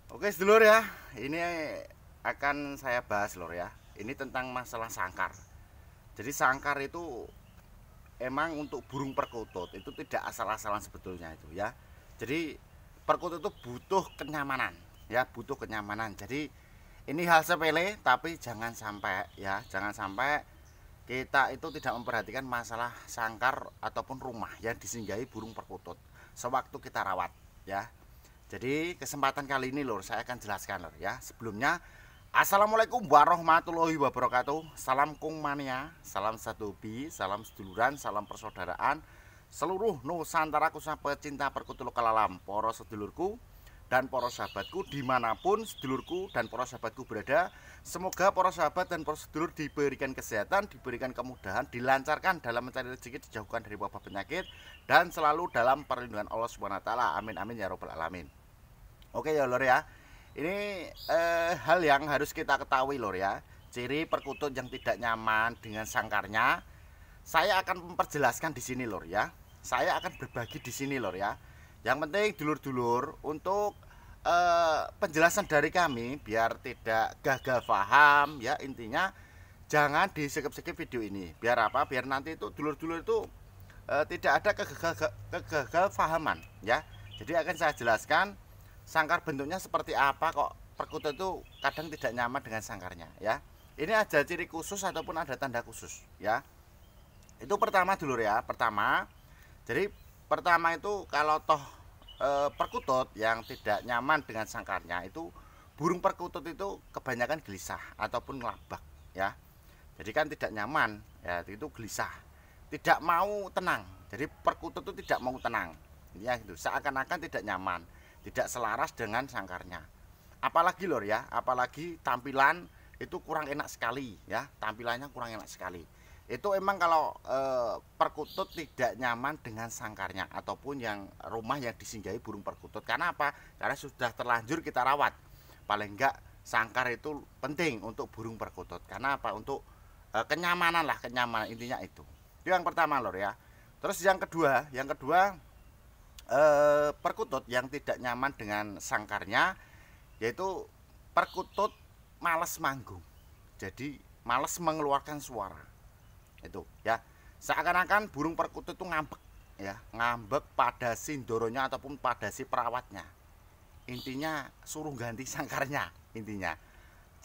Oke sedulur ya, ini akan saya bahas lur ya. Ini tentang masalah sangkar. Jadi sangkar itu emang untuk burung perkutut itu tidak asal-asalan sebetulnya itu ya. Jadi perkutut itu butuh kenyamanan ya, butuh kenyamanan. Jadi ini hal sepele tapi jangan sampai ya, jangan sampai kita itu tidak memperhatikan masalah sangkar ataupun rumah yang disinggahi burung perkutut sewaktu kita rawat ya. Jadi kesempatan kali ini lur saya akan jelaskan lur ya. Sebelumnya assalamualaikum warahmatullahi wabarakatuh. Salam kung mania, salam satu bi, salam seduluran, salam persaudaraan. Seluruh Nusantara khususnya pecinta perkutut lokal alam, poros sedulurku dan para sahabatku dimanapun sedulurku dan para sahabatku berada. Semoga para sahabat dan para sedulur diberikan kesehatan, diberikan kemudahan, dilancarkan dalam mencari rezeki, dijauhkan dari wabah penyakit, dan selalu dalam perlindungan Allah SWT. Amin amin ya robbal alamin. Oke ya lor ya, ini hal yang harus kita ketahui lor ya. Ciri perkutut yang tidak nyaman dengan sangkarnya, saya akan memperjelaskan di sini lor ya. Saya akan berbagi di sini lor ya. Yang penting dulur-dulur untuk penjelasan dari kami biar tidak gagal paham ya, intinya jangan di skip-skip video ini. Biar apa? Biar nanti itu dulur-dulur itu tidak ada kegagal pahaman ya. Jadi akan saya jelaskan sangkar bentuknya seperti apa, kok perkutut itu kadang tidak nyaman dengan sangkarnya ya. Ini ada ciri khusus ataupun ada tanda khusus ya. Itu pertama dulur ya. Jadi pertama itu kalau toh perkutut yang tidak nyaman dengan sangkarnya itu, burung perkutut itu kebanyakan gelisah ataupun ngelabak ya. Jadi kan tidak nyaman ya, itu gelisah, tidak mau tenang. Jadi perkutut itu tidak mau tenang ya, gitu, seakan-akan tidak nyaman, tidak selaras dengan sangkarnya. Apalagi lor ya, apalagi tampilan itu kurang enak sekali ya, tampilannya kurang enak sekali. Itu emang kalau perkutut tidak nyaman dengan sangkarnya ataupun yang rumah yang disinggahi burung perkutut. Karena apa? Karena sudah terlanjur kita rawat. Paling enggak sangkar itu penting untuk burung perkutut. Karena apa? Untuk kenyamanan lah, kenyamanan, intinya itu. Itu yang pertama lor ya. Terus yang kedua perkutut yang tidak nyaman dengan sangkarnya, yaitu perkutut males manggung. Jadi males mengeluarkan suara. Itu ya. Seakan-akan burung perkutut itu ngambek ya, ngambek pada si ndoronya ataupun pada si perawatnya. Intinya suruh ganti sangkarnya intinya.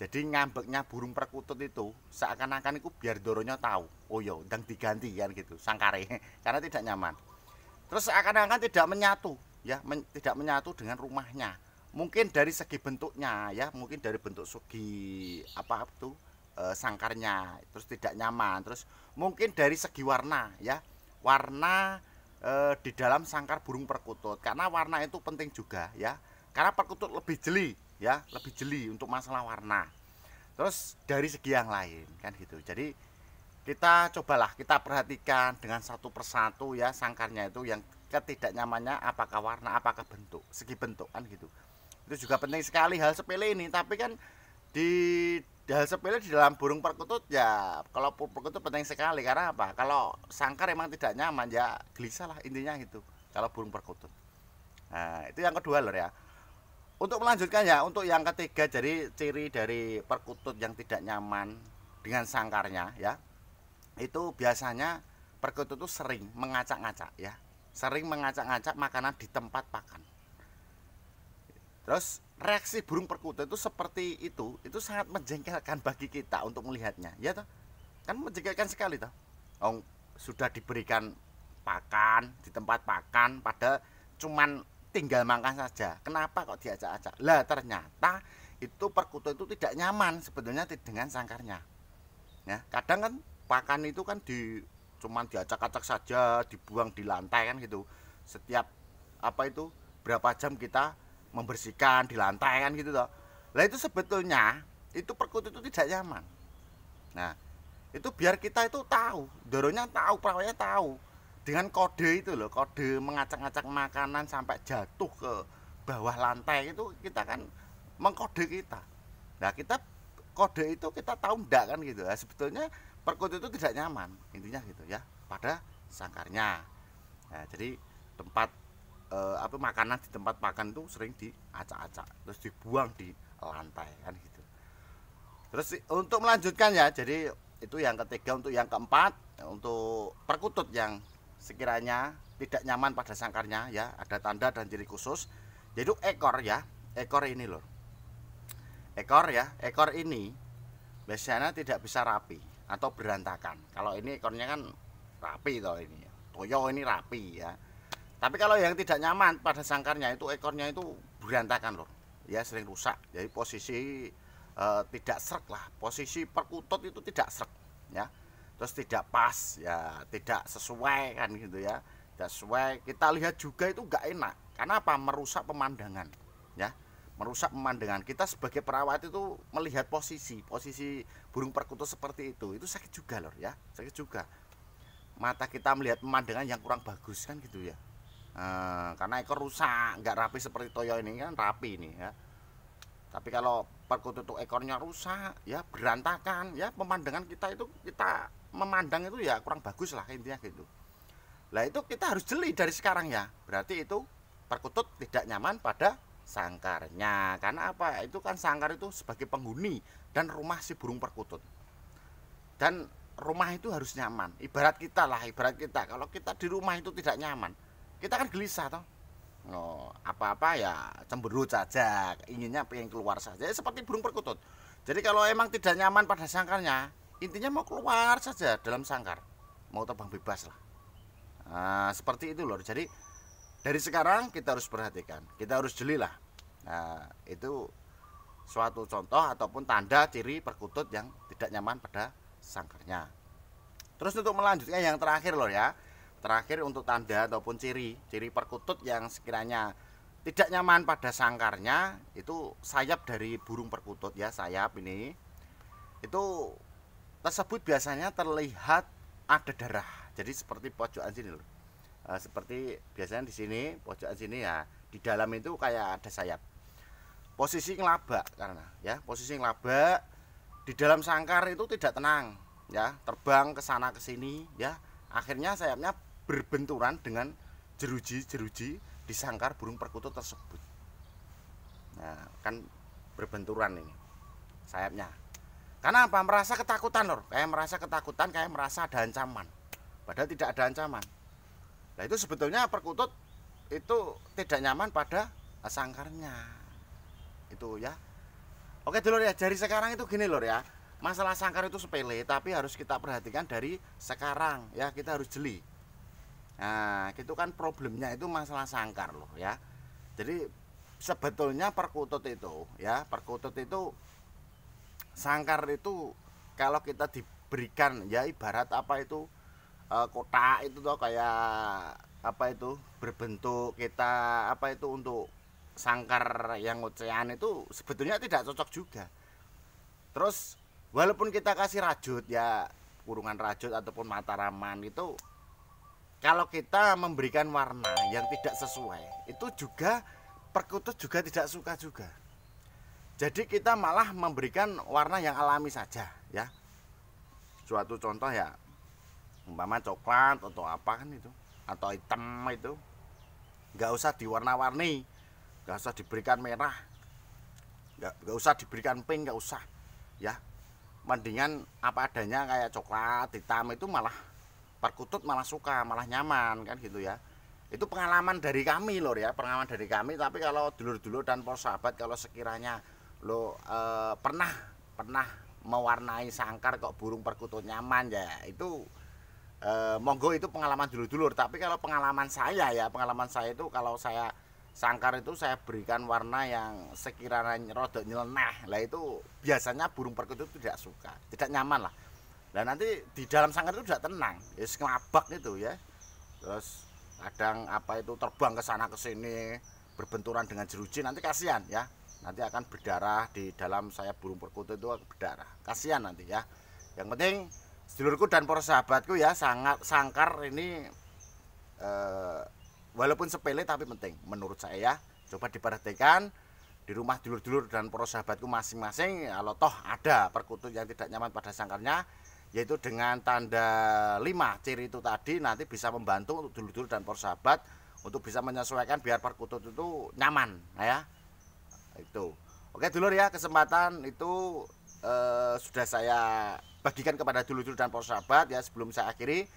Jadi ngambeknya burung perkutut itu seakan-akan itu biar ndoronya tahu, oh yo ndang diganti kan gitu sangkare karena tidak nyaman. Terus seakan-akan tidak menyatu ya, tidak menyatu dengan rumahnya. Mungkin dari segi bentuknya ya, mungkin dari bentuk segi apa tuh sangkarnya terus tidak nyaman. Terus mungkin dari segi warna ya, warna di dalam sangkar burung perkutut, karena warna itu penting juga ya, karena perkutut lebih jeli ya, lebih jeli untuk masalah warna. Terus dari segi yang lain kan gitu. Jadi kita cobalah kita perhatikan dengan satu persatu ya, sangkarnya itu yang ketidaknyamannya apakah warna, apakah bentuk, segi bentuk kan gitu. Itu juga penting sekali, hal sepele ini, tapi kan di hal sepele di dalam burung perkutut ya. Kalau perkutut penting sekali, karena apa? Kalau sangkar emang tidak nyaman ya gelisah lah intinya gitu kalau burung perkutut. Nah itu yang kedua lor ya. Untuk melanjutkan ya, untuk yang ketiga, jadi ciri dari perkutut yang tidak nyaman dengan sangkarnya ya, itu biasanya perkutut itu sering mengacak-ngacak ya, sering mengacak-ngacak makanan di tempat pakan. Terus reaksi burung perkutut itu seperti itu sangat menjengkelkan bagi kita untuk melihatnya ya toh, kan menjengkelkan sekali toh. Oh, sudah diberikan pakan di tempat pakan pada cuman tinggal makan saja, kenapa kok diacak-acak? Lah ternyata itu perkutut itu tidak nyaman sebetulnya dengan sangkarnya ya. Kadang kan pakan itu kan cuman diacak-acak saja, dibuang di lantai kan gitu. Setiap apa itu berapa jam kita membersihkan di lantai kan gitu toh. Lah itu sebetulnya itu perkutut itu tidak nyaman. Nah itu biar kita itu tahu, doronya tahu, perawatnya tahu, dengan kode itu loh, kode mengacak-ngacak makanan sampai jatuh ke bawah lantai itu, kita kan mengkode kita. Nah kita kode itu kita tahu enggak kan gitu. Nah, sebetulnya perkutut itu tidak nyaman intinya gitu ya pada sangkarnya. Nah, jadi tempat apa makanan di tempat makan itu sering diacak-acak terus dibuang di lantai kan gitu. Terus untuk melanjutkan ya, jadi itu yang ketiga. Untuk yang keempat, untuk perkutut yang sekiranya tidak nyaman pada sangkarnya ya, ada tanda dan ciri khusus, yaitu ekor ya. Ekor ini loh, ekor ya, ekor ini biasanya tidak bisa rapi atau berantakan. Kalau ini ekornya kan rapi toh, ini toyo ini rapi ya. Tapi kalau yang tidak nyaman pada sangkarnya itu ekornya itu berantakan loh ya, sering rusak. Jadi posisi tidak srek lah, posisi perkutut itu tidak srek ya, terus tidak pas ya, tidak sesuai kan gitu ya, tidak sesuai. Kita lihat juga itu nggak enak. Karena apa? Merusak pemandangan ya, merusak pemandangan. Kita sebagai perawat itu melihat posisi burung perkutut seperti itu sakit juga loh ya, sakit juga. Mata kita melihat pemandangan yang kurang bagus kan gitu ya. Karena ekor rusak, nggak rapi seperti toyo ini kan rapi ini ya. Tapi kalau perkutut itu ekornya rusak ya, berantakan ya, pemandangan kita itu, kita memandang itu ya kurang bagus lah intinya gitu. Lah itu kita harus jeli dari sekarang ya. Berarti itu perkutut tidak nyaman pada sangkarnya. Karena apa? Itu kan sangkar itu sebagai penghuni dan rumah si burung perkutut. Dan rumah itu harus nyaman. Ibarat kita lah, ibarat kita. Kalau kita di rumah itu tidak nyaman, kita kan gelisah toh. Oh, apa-apa ya cemberut saja, inginnya pengen keluar saja, seperti burung perkutut. Jadi kalau emang tidak nyaman pada sangkarnya, intinya mau keluar saja dalam sangkar, mau terbang bebas lah. Nah, seperti itu loh. Jadi dari sekarang kita harus perhatikan, kita harus jeli lah. Nah, itu suatu contoh ataupun tanda ciri perkutut yang tidak nyaman pada sangkarnya. Terus untuk melanjutkan yang terakhir loh ya. Terakhir untuk tanda ataupun ciri perkutut yang sekiranya tidak nyaman pada sangkarnya, itu sayap dari burung perkutut ya, sayap ini itu tersebut biasanya terlihat ada darah. Jadi seperti pojokan sini loh, seperti biasanya di sini pojokan sini ya, di dalam itu kayak ada sayap. Posisi ngelabak, karena ya posisi ngelabak di dalam sangkar itu tidak tenang ya, terbang ke sana ke sini ya, akhirnya sayapnya berbenturan dengan jeruji-jeruji di sangkar burung perkutut tersebut. Nah, kan berbenturan ini sayapnya. Karena apa? Merasa ketakutan lor, kayak merasa ketakutan, kayak merasa ada ancaman. Padahal tidak ada ancaman. Nah, itu sebetulnya perkutut itu tidak nyaman pada sangkarnya. Itu ya. Oke dulur ya, dari sekarang itu gini lor ya. Masalah sangkar itu sepele, tapi harus kita perhatikan dari sekarang ya, kita harus jeli. Nah, itu kan problemnya itu masalah sangkar loh ya. Jadi sebetulnya perkutut itu ya, perkutut itu sangkar itu kalau kita diberikan ya, ibarat apa itu kotak itu tuh kayak apa itu berbentuk kita apa itu untuk sangkar yang ocehan itu sebetulnya tidak cocok juga. Terus walaupun kita kasih rajut ya, kurungan rajut ataupun mataraman itu, kalau kita memberikan warna yang tidak sesuai, itu juga perkutut juga tidak suka juga. Jadi kita malah memberikan warna yang alami saja ya. Suatu contoh ya, umpama coklat atau apa kan itu, atau hitam itu, nggak usah diwarna-warni, nggak usah diberikan merah, nggak usah diberikan pink, nggak usah ya. Mendingan apa adanya kayak coklat hitam, itu malah perkutut malah suka, malah nyaman kan gitu ya. Itu pengalaman dari kami lor ya, pengalaman dari kami. Tapi kalau dulur-dulur dan para sahabat, kalau sekiranya lo pernah mewarnai sangkar kok burung perkutut nyaman ya, itu monggo, itu pengalaman dulur-dulur. Tapi kalau pengalaman saya ya, pengalaman saya itu kalau saya sangkar itu saya berikan warna yang sekiranya rodok nyeleneh, lah itu biasanya burung perkutut tidak suka, tidak nyaman lah. Dan nanti di dalam sangkar itu tidak tenang, ya ngelabak itu ya. Terus kadang apa itu terbang ke sana ke sini, berbenturan dengan jeruji, nanti kasihan ya. Nanti akan berdarah di dalam sayap burung perkutut itu, berdarah. Kasihan nanti ya. Yang penting sedulurku dan para sahabatku ya, sangat sangkar ini walaupun sepele tapi penting menurut saya ya. Coba diperhatikan di rumah dulur-dulur dan para sahabatku masing-masing. Kalau toh ada perkutut yang tidak nyaman pada sangkarnya, yaitu dengan tanda 5 ciri itu tadi, nanti bisa membantu untuk dulur-dulur dan para sahabat untuk bisa menyesuaikan biar perkutut itu nyaman. Nah ya, itu. Oke dulur ya, kesempatan itu sudah saya bagikan kepada dulur-dulur dan para sahabat ya. Sebelum saya akhiri,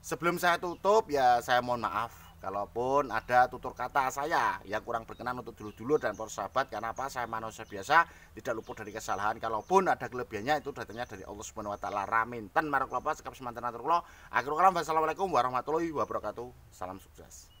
sebelum saya tutup ya, saya mohon maaf kalaupun ada tutur kata saya yang kurang berkenan untuk dulur-dulur dan para sahabat. Karena apa? Saya manusia biasa, tidak luput dari kesalahan. Kalaupun ada kelebihannya itu datangnya dari Allah Subhanahu wa taala. Raminten marang kula sekap semanten atur kula. Akhirul kalam, wassalamualaikum warahmatullahi wabarakatuh. Salam sukses.